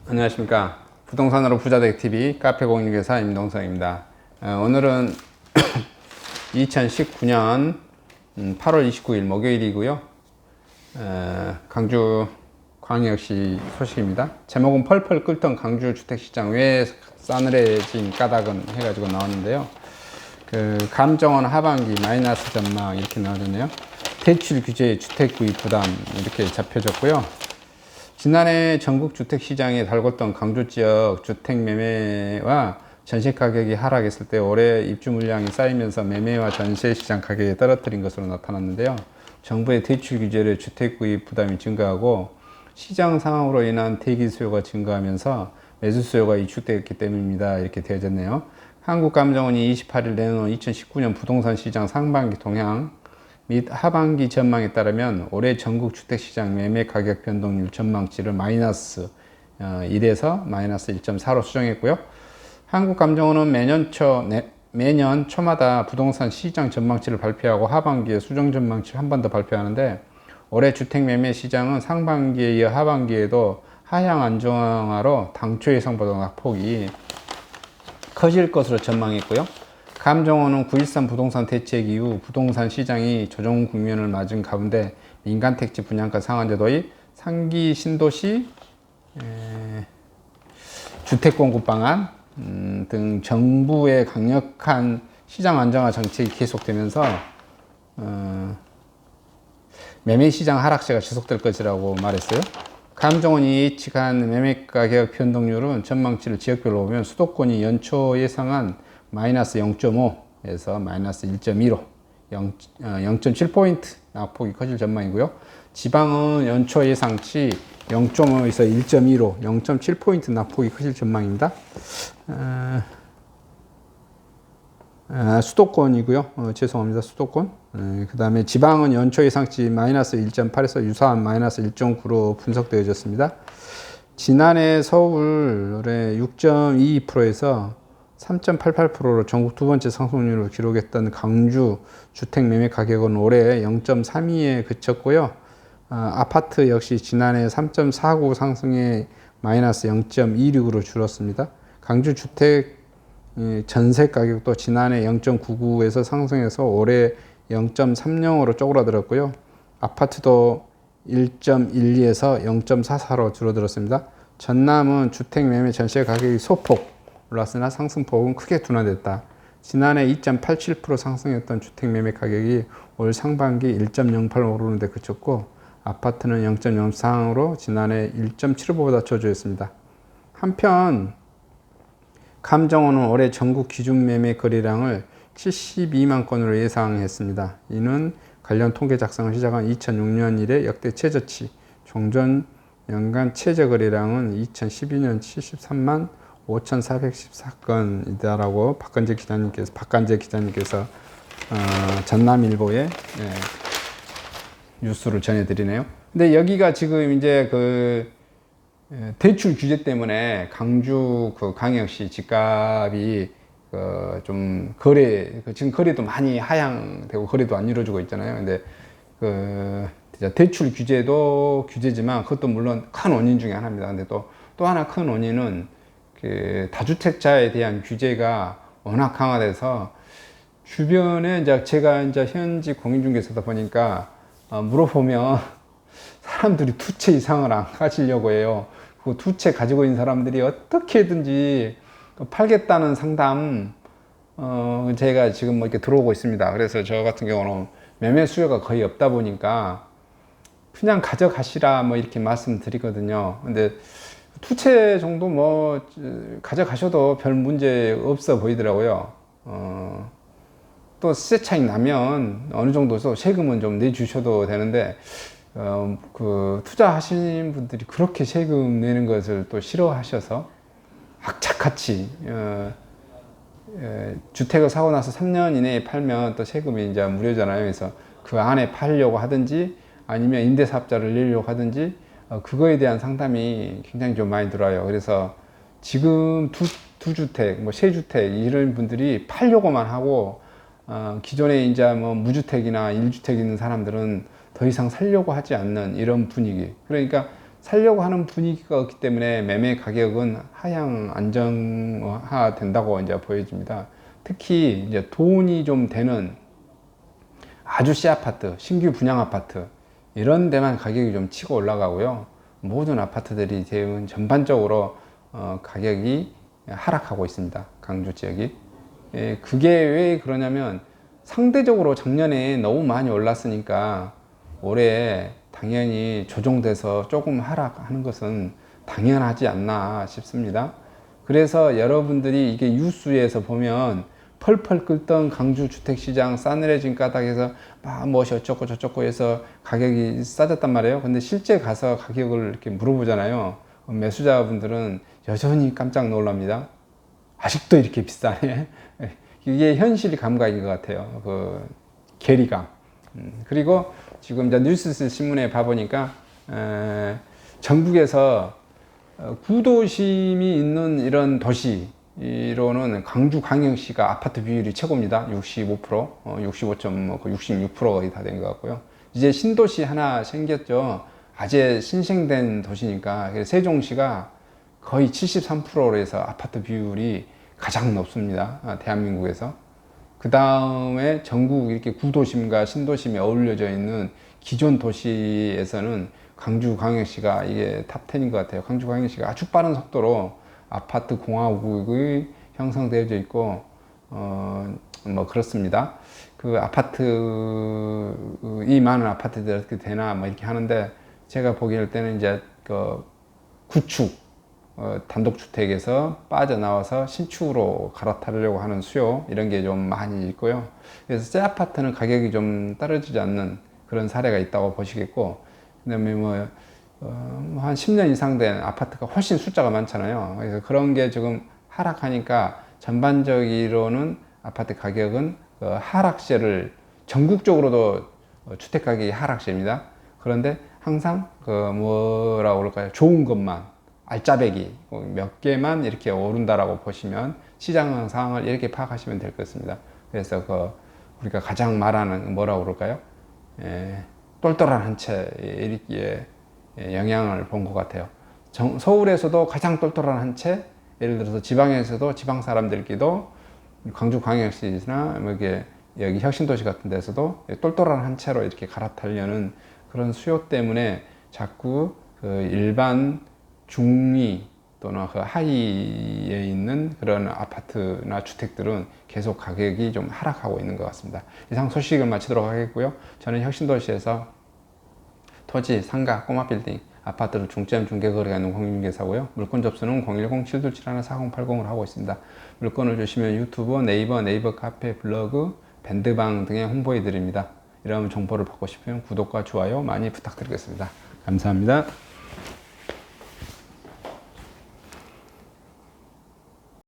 안녕하십니까. 부동산으로 부자되기 TV 카페 공인중개사 임동성입니다. 오늘은 2019년 8월 29일 목요일이고요. 강주 광역시 소식입니다. 제목은 펄펄 끓던 강주 주택시장 왜 싸늘해진 까닭은 해가지고 나왔는데요. 감정원 하반기 마이너스 전망 이렇게 나오잖아요. 대출 규제 주택 구입 부담 이렇게 잡혀졌고요. 지난해 전국 주택시장에 달궜던 강주 지역 주택 매매와 전세 가격이 하락했을 때 올해 입주 물량이 쌓이면서 매매와 전세 시장 가격이 떨어뜨린 것으로 나타났는데요. 정부의 대출 규제로 주택 구입 부담이 증가하고 시장 상황으로 인한 대기 수요가 증가하면서 매수 수요가 위축되었기 때문입니다. 이렇게 되어졌네요. 한국감정원이 28일 내놓은 2019년 부동산 시장 상반기 동향 및 하반기 전망에 따르면 올해 전국 주택시장 매매 가격 변동률 전망치를 마이너스 1에서 마이너스 1.4로 수정했고요. 한국감정원은 매년 초마다 부동산 시장 전망치를 발표하고 하반기에 수정 전망치를 한 번 더 발표하는데 올해 주택 매매 시장은 상반기에 이어 하반기에도 하향 안정화로 당초 예상보다 낙폭이 커질 것으로 전망했고요. 감정원은 9.13 부동산 대책 이후 부동산 시장이 조정 국면을 맞은 가운데 민간 택지 분양가 상한제 도입, 상기 신도시 주택 공급 방안 등 정부의 강력한 시장 안정화 정책이 계속되면서 매매 시장 하락세가 지속될 것이라고 말했어요. 감정원이 예측한 매매 가격 변동률은 전망치를 지역별로 보면 수도권이 연초 예상한 마이너스 0.5에서 마이너스 1.15, 0.7포인트 낙폭이 커질 전망이고요. 지방은 연초 예상치 0.5에서 1.15, 0.7포인트 낙폭이 커질 전망입니다. 수도권이고요. 죄송합니다. 수도권. 그 다음에 지방은 연초 예상치 마이너스 1.8에서 유사한 마이너스 1.9로 분석되어졌습니다. 지난해 서울의 6.22%에서 3.88%로 전국 두 번째 상승률을 기록했던 강주 주택 매매 가격은 올해 0.32에 그쳤고요. 아파트 역시 지난해 3.49 상승에 마이너스 0.26으로 줄었습니다. 강주 주택 전세 가격도 지난해 0.99에서 상승해서 올해 0.30으로 쪼그라들었고요. 아파트도 1.12에서 0.44로 줄어들었습니다. 전남은 주택 매매 전세 가격이 소폭 올랐으나 상승폭은 크게 둔화됐다. 지난해 2.87% 상승했던 주택 매매 가격이 올 상반기 1.08 오르는 데 그쳤고 아파트는 0.03으로 지난해 1.75보다 저조했습니다. 한편 감정원은 올해 전국 기준 매매 거래량을 72만 건으로 예상했습니다. 이는 관련 통계 작성을 시작한 2006년 이래 역대 최저치, 종전 연간 최저 거래량은 2012년 73만 5,414건이다라고 박간재 기자님께서 전남일보에 뉴스를 전해드리네요. 근데 여기가 지금 이제 대출 규제 때문에 강주 광역시 집값이 좀 지금 거래도 많이 하향되고 거래도 안 이루어지고 있잖아요. 근데 대출 규제도 규제지만 그것도 물론 큰 원인 중에 하나입니다. 근데 또 하나 큰 원인은 다주택자에 대한 규제가 워낙 강화돼서 주변에 제가 현직 공인중개사다 보니까 물어보면 사람들이 두 채 이상을 안 가지려고 해요. 그 두 채 가지고 있는 사람들이 어떻게든지 팔겠다는 상담 제가 지금 이렇게 들어오고 있습니다. 그래서 저 같은 경우는 매매 수요가 거의 없다 보니까 그냥 가져가시라 이렇게 말씀드리거든요. 근데 두 채 정도 가져가셔도 별 문제 없어 보이더라고요. 또 시세 차익 나면 어느 정도 세금은 좀 내주셔도 되는데 투자하시는 분들이 그렇게 세금 내는 것을 또 싫어하셔서 악착같이 주택을 사고 나서 3년 이내에 팔면 또 세금이 이제 무료잖아요. 그래서 그 안에 팔려고 하든지 아니면 임대사업자를 내려고 하든지 그거에 대한 상담이 굉장히 좀 많이 들어요. 그래서 지금 두 주택, 세 주택 이런 분들이 팔려고만 하고 기존에 이제 무주택이나 1주택 있는 사람들은 더 이상 살려고 하지 않는 이런 분위기. 그러니까 살려고 하는 분위기가 없기 때문에 매매 가격은 하향 안정화 된다고 이제 보여집니다. 특히 이제 돈이 좀 되는 아주 씨 아파트, 신규 분양 아파트 이런 데만 가격이 좀 치고 올라가고요. 모든 아파트들이 대부분 전반적으로 가격이 하락하고 있습니다. 강주 지역이. 예, 그게 왜 그러냐면 상대적으로 작년에 너무 많이 올랐으니까 올해 당연히 조정돼서 조금 하락하는 것은 당연하지 않나 싶습니다. 그래서 여러분들이 이게 뉴스에서 보면 펄펄 끓던 강주 주택시장 싸늘해진 까닭에서 막 무엇이 어쩌고 저쩌고 해서 가격이 싸졌단 말이에요. 근데 실제 가서 가격을 이렇게 물어보잖아요. 매수자분들은 여전히 깜짝 놀랍니다. 아직도 이렇게 비싸네. 이게 현실 감각인 것 같아요. 그 괴리감. 그리고 지금 이제 뉴스 신문에 봐보니까 전국에서 구도심이 있는 이런 도시로는 강주광역시가 아파트 비율이 최고입니다. 65%, 66% 거의 다 된 것 같고요. 이제 신도시 하나 생겼죠. 아재 신생된 도시니까 세종시가 거의 73%로 해서 아파트 비율이 가장 높습니다. 대한민국에서. 그 다음에 전국 이렇게 구도심과 신도심이 어울려져 있는 기존 도시에서는 강주광역시가 이게 탑10인 것 같아요. 강주광역시가 아주 빠른 속도로 아파트 공화국이 형성되어져 있고, 뭐 그렇습니다. 그 아파트, 이 많은 아파트들이 어떻게 되나 뭐 이렇게 하는데 제가 보기할 때는 이제 그 구축, 단독주택에서 빠져나와서 신축으로 갈아타려고 하는 수요 이런 게 좀 많이 있고요. 그래서 새 아파트는 가격이 좀 떨어지지 않는 그런 사례가 있다고 보시겠고, 그다음에 한 10년 이상 된 아파트가 훨씬 숫자가 많잖아요. 그래서 그런 게 지금 하락하니까 전반적으로는 아파트 가격은 하락세를 전국적으로도 주택 가격이 하락세입니다. 그런데 항상 뭐라고 그럴까요? 좋은 것만 알짜배기 몇 개만 이렇게 오른다라고 보시면 시장 상황을 이렇게 파악하시면 될 것 같습니다. 그래서 우리가 가장 말하는 뭐라고 그럴까요? 똘똘한 한 채 이렇게 영향을 본 것 같아요. 서울에서도 가장 똘똘한 한 채, 예를 들어서 지방에서도 지방 사람들끼도 광주광역시나 여기 혁신도시 같은 데서도 똘똘한 한 채로 이렇게 갈아타려는 그런 수요 때문에 자꾸 일반 중위 또는 하위에 있는 그런 아파트나 주택들은 계속 가격이 좀 하락하고 있는 것 같습니다. 이상 소식을 마치도록 하겠고요. 저는 혁신도시에서 토지, 상가, 꼬마 빌딩, 아파트를 중점 중개 거래하는 공인중개사고요. 물건 접수는 010-727-4080을 하고 있습니다. 물건을 주시면 유튜브, 네이버 카페, 블로그, 밴드방 등에 홍보해 드립니다. 이런 정보를 받고 싶으면 구독과 좋아요 많이 부탁드리겠습니다. 감사합니다.